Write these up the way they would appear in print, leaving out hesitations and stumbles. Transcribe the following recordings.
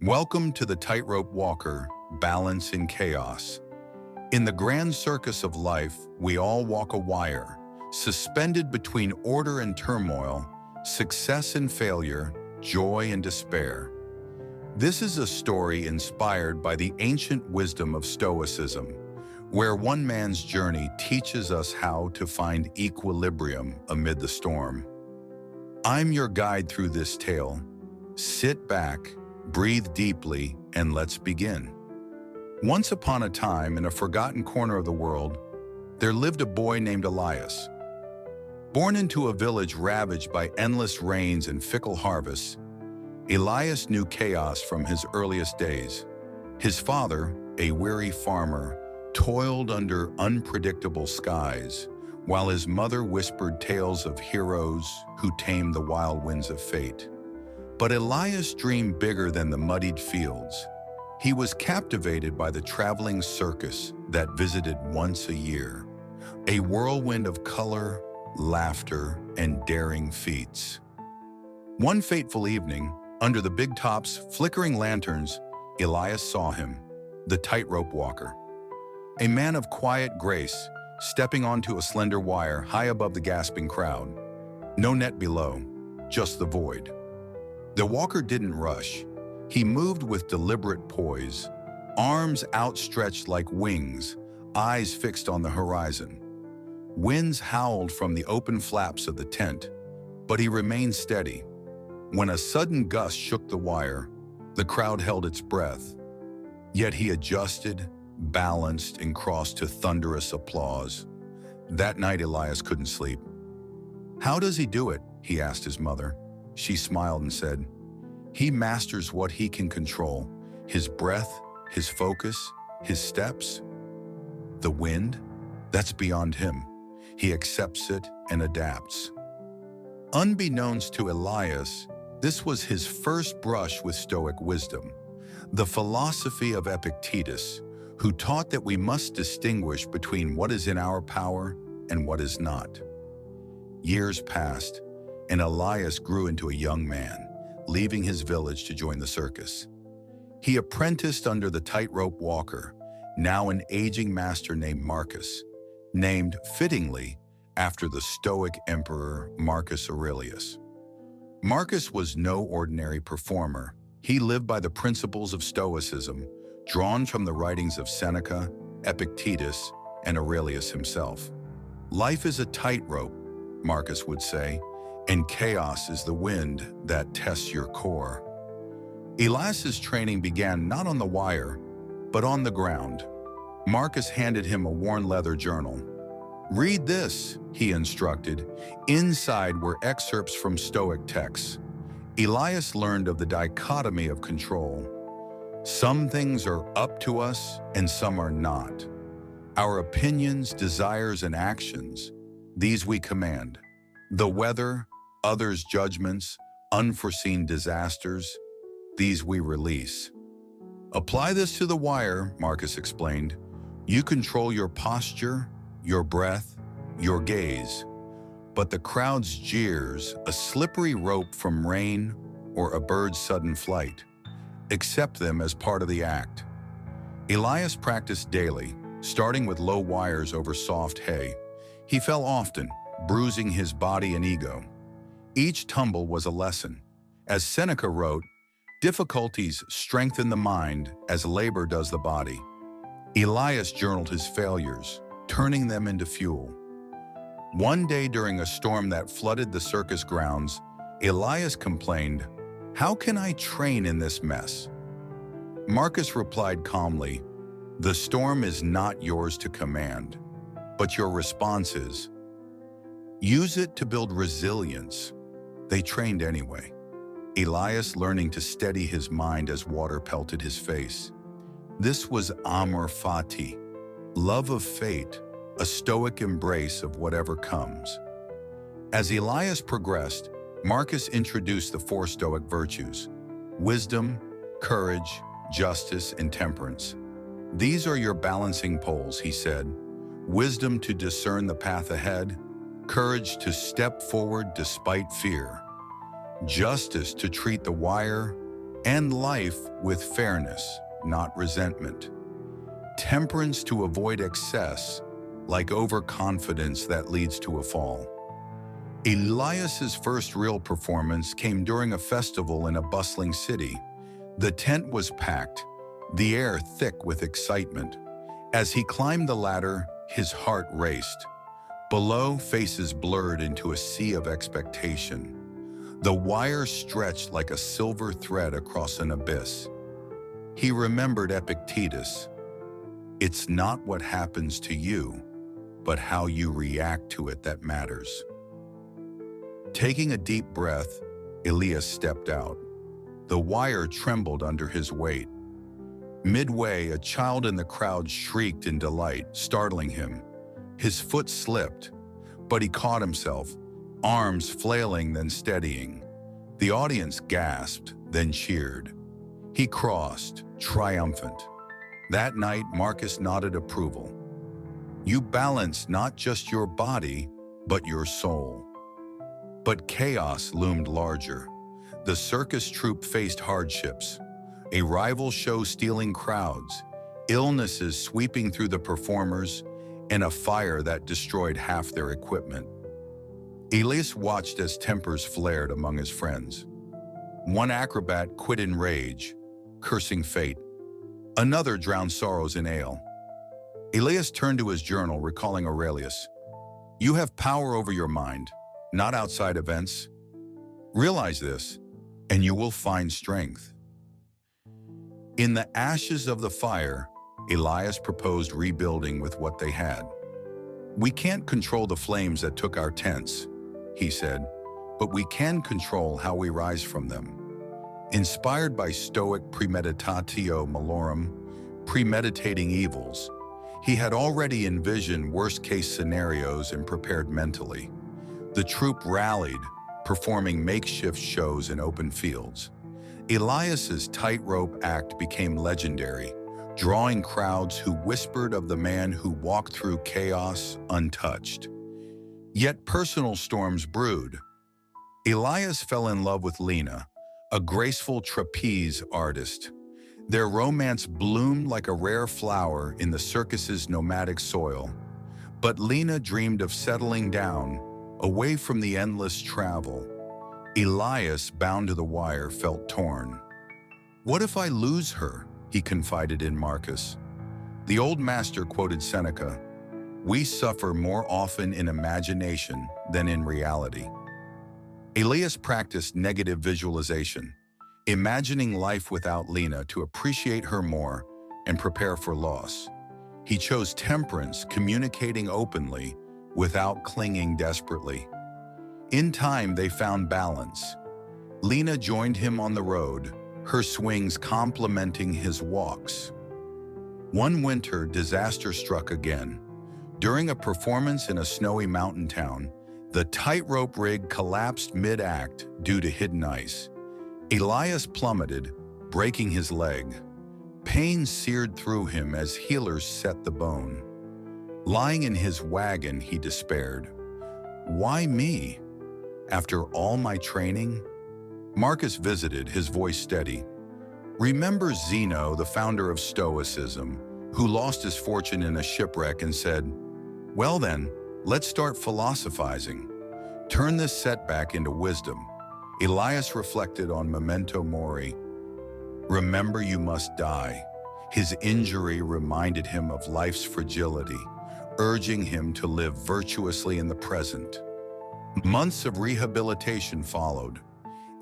Welcome to the Tightrope Walker, Balance in Chaos. In the grand circus of life, we all walk a wire, suspended between order and turmoil, success and failure, joy and despair. This is a story inspired by the ancient wisdom of Stoicism, where one man's journey teaches us how to find equilibrium amid the storm. I'm your guide through this tale. Sit back, breathe deeply, and let's begin. Once upon a time, in a forgotten corner of the world, there lived a boy named Elias. Born into a village ravaged by endless rains and fickle harvests, Elias knew chaos from his earliest days. His father, a weary farmer, toiled under unpredictable skies, while his mother whispered tales of heroes who tamed the wild winds of fate. But Elias dreamed bigger than the muddied fields. He was captivated by the traveling circus that visited once a year, a whirlwind of color, laughter, and daring feats. One fateful evening, under the big top's flickering lanterns, Elias saw him, the tightrope walker. A man of quiet grace, stepping onto a slender wire high above the gasping crowd. No net below, just the void. The walker didn't rush. He moved with deliberate poise, arms outstretched like wings, eyes fixed on the horizon. Winds howled from the open flaps of the tent, but he remained steady. When a sudden gust shook the wire, the crowd held its breath. Yet he adjusted, balanced, and crossed to thunderous applause. That night, Elias couldn't sleep. "How does he do it?" he asked his mother. She smiled and said, "He masters what he can control, his breath, his focus, his steps. The wind, that's beyond him. He accepts it and adapts." Unbeknownst to Elias, this was his first brush with Stoic wisdom, the philosophy of Epictetus, who taught that we must distinguish between what is in our power and what is not. Years passed, and Elias grew into a young man, leaving his village to join the circus. He apprenticed under the tightrope walker, now an aging master named Marcus, named fittingly after the Stoic emperor Marcus Aurelius. Marcus was no ordinary performer. He lived by the principles of Stoicism, drawn from the writings of Seneca, Epictetus, and Aurelius himself. "Life is a tightrope," Marcus would say, "and chaos is the wind that tests your core." Elias's training began not on the wire, but on the ground. Marcus handed him a worn leather journal. "Read this," he instructed. Inside were excerpts from Stoic texts. Elias learned of the dichotomy of control. Some things are up to us and some are not. Our opinions, desires, and actions, these we command. The weather, others' judgments, unforeseen disasters, these we release. "Apply this to the wire," Marcus explained. "You control your posture, your breath, your gaze. But the crowd's jeers, a slippery rope from rain, or a bird's sudden flight. Accept them as part of the act." Elias practiced daily, starting with low wires over soft hay. He fell often, bruising his body and ego. Each tumble was a lesson. As Seneca wrote, "Difficulties strengthen the mind as labor does the body." Elias journaled his failures, turning them into fuel. One day during a storm that flooded the circus grounds, Elias complained, "How can I train in this mess?" Marcus replied calmly, "The storm is not yours to command, but your response is. Use it to build resilience." They trained anyway. Elias learning to steady his mind as water pelted his face. This was amor fati, love of fate, a stoic embrace of whatever comes. As Elias progressed, Marcus introduced the four Stoic virtues: wisdom, courage, justice, and temperance. "These are your balancing poles," he said. "Wisdom to discern the path ahead, courage to step forward despite fear, justice to treat the wire, and life with fairness, not resentment. Temperance to avoid excess, like overconfidence that leads to a fall. Elias's first real performance came during a festival in a bustling city. The tent was packed, the air thick with excitement. As he climbed the ladder, his heart raced. Below, faces blurred into a sea of expectation. The wire stretched like a silver thread across an abyss. He remembered Epictetus. It's not what happens to you, but how you react to it that matters. Taking a deep breath, Elias stepped out. The wire trembled under his weight. Midway, a child in the crowd shrieked in delight, startling him. His foot slipped, but he caught himself, arms flailing then steadying. The audience gasped, then cheered. He crossed, triumphant. That night, Marcus nodded approval. You balanced not just your body, but your soul. But chaos loomed larger. The circus troupe faced hardships, a rival show stealing crowds, illnesses sweeping through the performers, and a fire that destroyed half their equipment. Elias watched as tempers flared among his friends. One acrobat quit in rage, cursing fate. Another drowned sorrows in ale. Elias turned to his journal, recalling Aurelius. You have power over your mind, not outside events. Realize this, and you will find strength. In the ashes of the fire, Elias proposed rebuilding with what they had. We can't control the flames that took our tents, he said, but we can control how we rise from them. Inspired by Stoic premeditatio malorum, premeditating evils, he had already envisioned worst-case scenarios and prepared mentally. The troupe rallied, performing makeshift shows in open fields. Elias's tightrope act became legendary, drawing crowds who whispered of the man who walked through chaos untouched. Yet personal storms brewed. Elias fell in love with Lena, a graceful trapeze artist. Their romance bloomed like a rare flower in the circus's nomadic soil. But Lena dreamed of settling down, away from the endless travel. Elias, bound to the wire, felt torn. What if I lose her? He confided in Marcus. The old master quoted Seneca, "We suffer more often in imagination than in reality." Elias practiced negative visualization, imagining life without Lena to appreciate her more and prepare for loss. He chose temperance, communicating openly without clinging desperately. In time, they found balance. Lena joined him on the road, her swings complementing his walks. One winter, disaster struck again. During a performance in a snowy mountain town, the tightrope rig collapsed mid-act due to hidden ice. Elias plummeted, breaking his leg. Pain seared through him as healers set the bone. Lying in his wagon, he despaired. Why me? After all my training? Marcus visited, his voice steady. Remember Zeno, the founder of Stoicism, who lost his fortune in a shipwreck and said, well then, let's start philosophizing. Turn this setback into wisdom. Elias reflected on memento mori. Remember you must die. His injury reminded him of life's fragility, urging him to live virtuously in the present. Months of rehabilitation followed.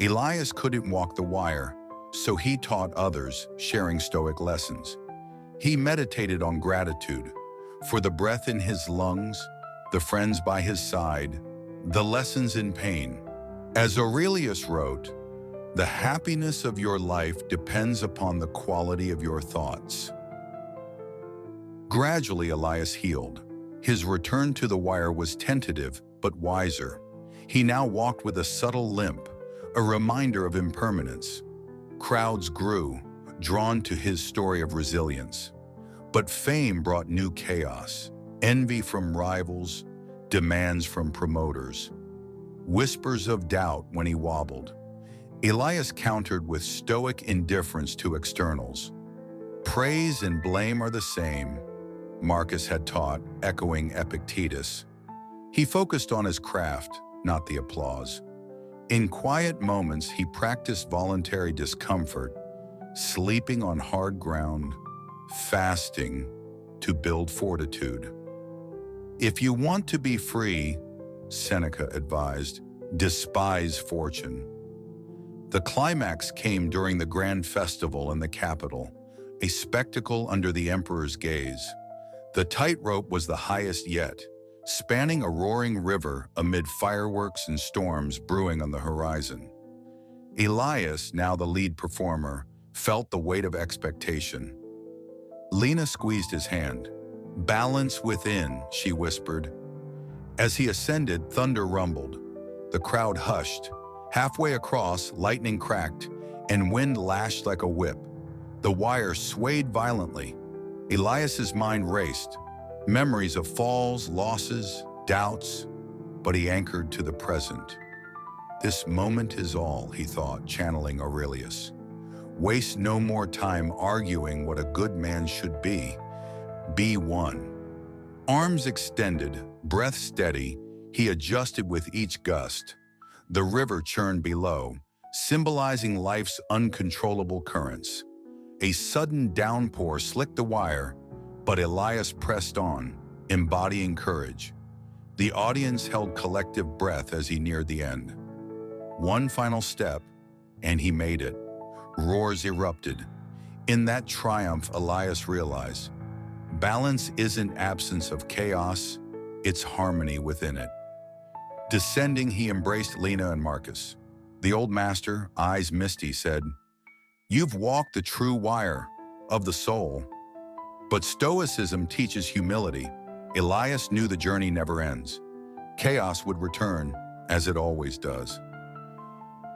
Elias couldn't walk the wire, so he taught others, sharing Stoic lessons. He meditated on gratitude, for the breath in his lungs, the friends by his side, the lessons in pain. As Aurelius wrote, the happiness of your life depends upon the quality of your thoughts. Gradually, Elias healed. His return to the wire was tentative, but wiser. He now walked with a subtle limp, a reminder of impermanence. Crowds grew, drawn to his story of resilience. But fame brought new chaos, envy from rivals, demands from promoters, whispers of doubt when he wobbled. Elias countered with stoic indifference to externals. Praise and blame are the same, Marcus had taught, echoing Epictetus. He focused on his craft, not the applause. In quiet moments, he practiced voluntary discomfort, sleeping on hard ground, fasting to build fortitude. If you want to be free, Seneca advised, despise fortune. The climax came during the grand festival in the capital, a spectacle under the emperor's gaze. The tightrope was the highest yet, spanning a roaring river amid fireworks and storms brewing on the horizon. Elias, now the lead performer, felt the weight of expectation. Lena squeezed his hand. "Balance within," she whispered. As he ascended, thunder rumbled. The crowd hushed. Halfway across, lightning cracked, and wind lashed like a whip. The wire swayed violently. Elias's mind raced. Memories of falls, losses, doubts, but he anchored to the present. This moment is all, he thought, channeling Aurelius. Waste no more time arguing what a good man should be. Be one. Arms extended, breath steady, he adjusted with each gust. The river churned below, symbolizing life's uncontrollable currents. A sudden downpour slicked the wire, but Elias pressed on, embodying courage. The audience held collective breath as he neared the end. One final step, and he made it. Roars erupted. In that triumph, Elias realized, balance isn't absence of chaos, it's harmony within it. Descending, he embraced Lena and Marcus. The old master, eyes misty, said, "You've walked the true wire of the soul." But Stoicism teaches humility. Elias knew the journey never ends. Chaos would return, as it always does.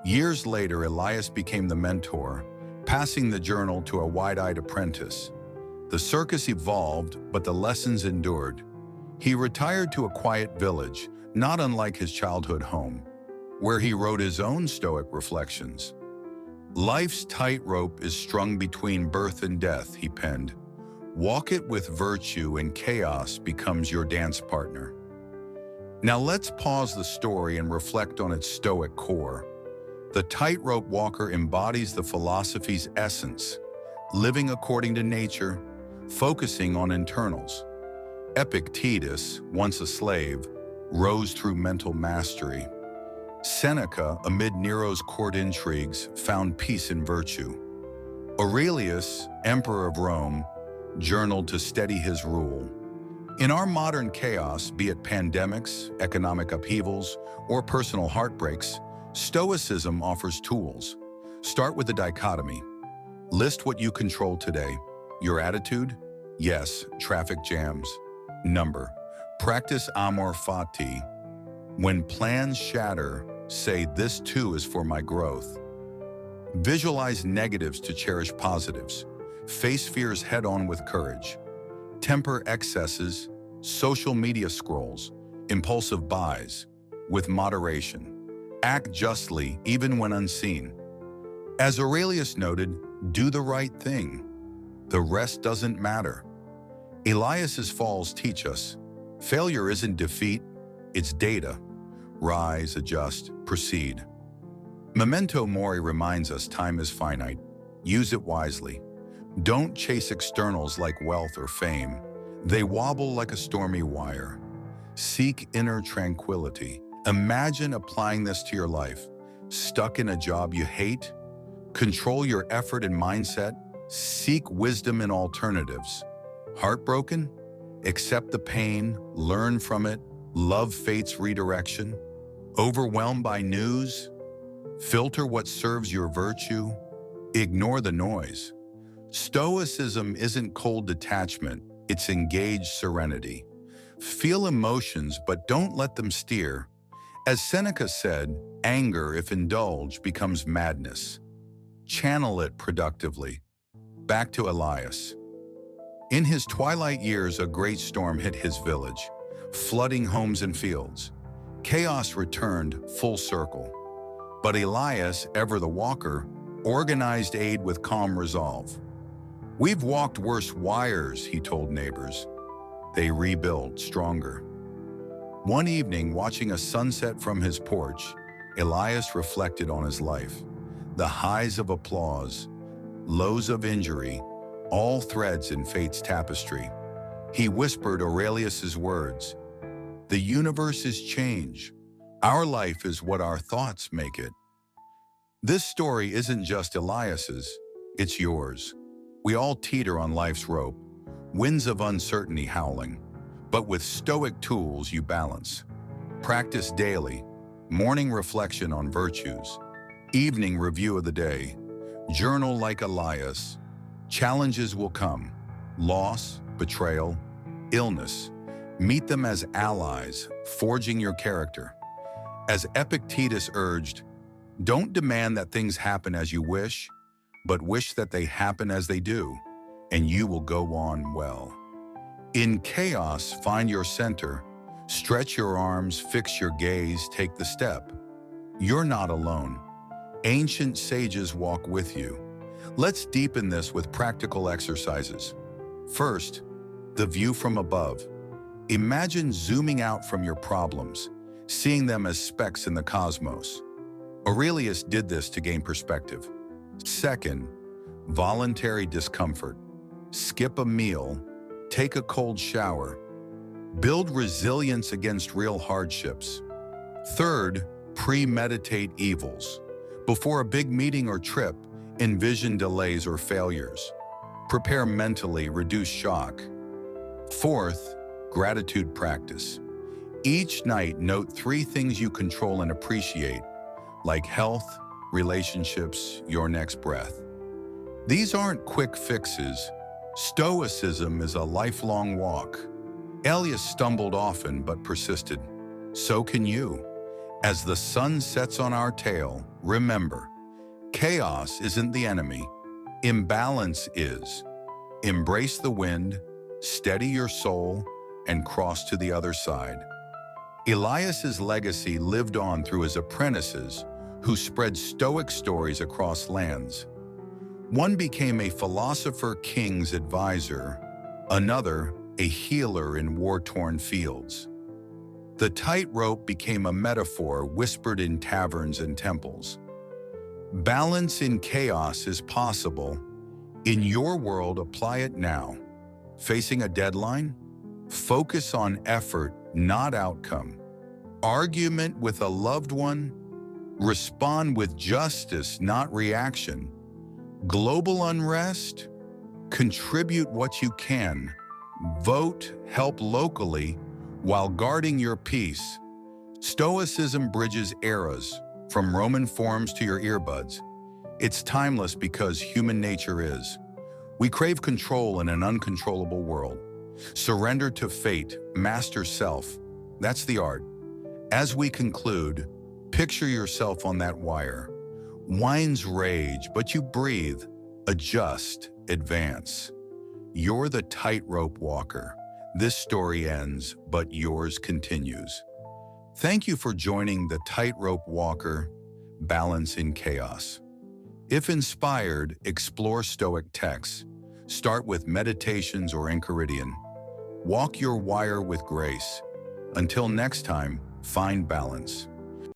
Years later, Elias became the mentor, passing the journal to a wide-eyed apprentice. The circus evolved, but the lessons endured. He retired to a quiet village, not unlike his childhood home, where he wrote his own Stoic reflections. "Life's tightrope is strung between birth and death," he penned. "Walk it with virtue and chaos becomes your dance partner." Now let's pause the story and reflect on its Stoic core. The tightrope walker embodies the philosophy's essence, living according to nature, focusing on internals. Epictetus, once a slave, rose through mental mastery. Seneca, amid Nero's court intrigues, found peace in virtue. Aurelius, emperor of Rome, journaled to steady his rule. In our modern chaos, be it pandemics, economic upheavals, or personal heartbreaks, Stoicism offers tools. Start with the dichotomy. List what you control today. Your attitude? Yes, traffic jams. Number. Practice amor fati. When plans shatter, say, "This too is for my growth." Visualize negatives to cherish positives. Face fears head-on with courage. Temper excesses, social media scrolls, impulsive buys, with moderation. Act justly, even when unseen. As Aurelius noted, do the right thing. The rest doesn't matter. Elias's falls teach us, failure isn't defeat, it's data. Rise, adjust, proceed. Memento Mori reminds us time is finite. Use it wisely. Don't chase externals like wealth or fame. They wobble like a stormy wire. Seek inner tranquility. Imagine applying this to your life. Stuck in a job you hate? Control your effort and mindset. Seek wisdom in alternatives. Heartbroken? Accept the pain, learn from it, love fate's redirection. Overwhelmed by news? Filter what serves your virtue. Ignore the noise. Stoicism isn't cold detachment, it's engaged serenity. Feel emotions, but don't let them steer. As Seneca said, anger, if indulged, becomes madness. Channel it productively. Back to Elias. In his twilight years, a great storm hit his village, flooding homes and fields. Chaos returned full circle. But Elias, ever the walker, organized aid with calm resolve. "We've walked worse wires," he told neighbors. They rebuilt stronger. One evening, watching a sunset from his porch, Elias reflected on his life. The highs of applause, lows of injury, all threads in fate's tapestry. He whispered Aurelius's words, "The universe is change. Our life is what our thoughts make it." This story isn't just Elias's, it's yours. We all teeter on life's rope, winds of uncertainty howling. But with Stoic tools you balance. Practice daily, morning reflection on virtues, evening review of the day, journal like Elias. Challenges will come, loss, betrayal, illness. Meet them as allies, forging your character. As Epictetus urged, don't demand that things happen as you wish, but wish that they happen as they do, and you will go on well. In chaos, find your center, stretch your arms, fix your gaze, take the step. You're not alone. Ancient sages walk with you. Let's deepen this with practical exercises. First, the view from above. Imagine zooming out from your problems, seeing them as specks in the cosmos. Aurelius did this to gain perspective. Second, voluntary discomfort. Skip a meal, take a cold shower. Build resilience against real hardships. Third, premeditate evils. Before a big meeting or trip, envision delays or failures. Prepare mentally, reduce shock. Fourth, gratitude practice. Each night, note 3 things you control and appreciate, like health, relationships, your next breath. These aren't quick fixes. Stoicism is a lifelong walk. Elias stumbled often but persisted. So can you. As the sun sets on our tail, remember, chaos isn't the enemy. Imbalance is. Embrace the wind, steady your soul, and cross to the other side. Elias's legacy lived on through his apprentices, who spread Stoic stories across lands. One became a philosopher king's advisor, another a healer in war-torn fields. The tightrope became a metaphor whispered in taverns and temples. Balance in chaos is possible. In your world, apply it now. Facing a deadline? Focus on effort, not outcome. Argument with a loved one? Respond with justice, not reaction. Global unrest? Contribute what you can. Vote, help locally, while guarding your peace. Stoicism bridges eras, from Roman forms to your earbuds. It's timeless because human nature is. We crave control in an uncontrollable world. Surrender to fate, master self. That's the art. As we conclude, picture yourself on that wire. Winds rage, but you breathe, adjust, advance. You're the tightrope walker. This story ends, but yours continues. Thank you for joining the Tightrope Walker, Balance in Chaos. If inspired, explore Stoic texts. Start with Meditations or Enchiridion. Walk your wire with grace. Until next time, find balance.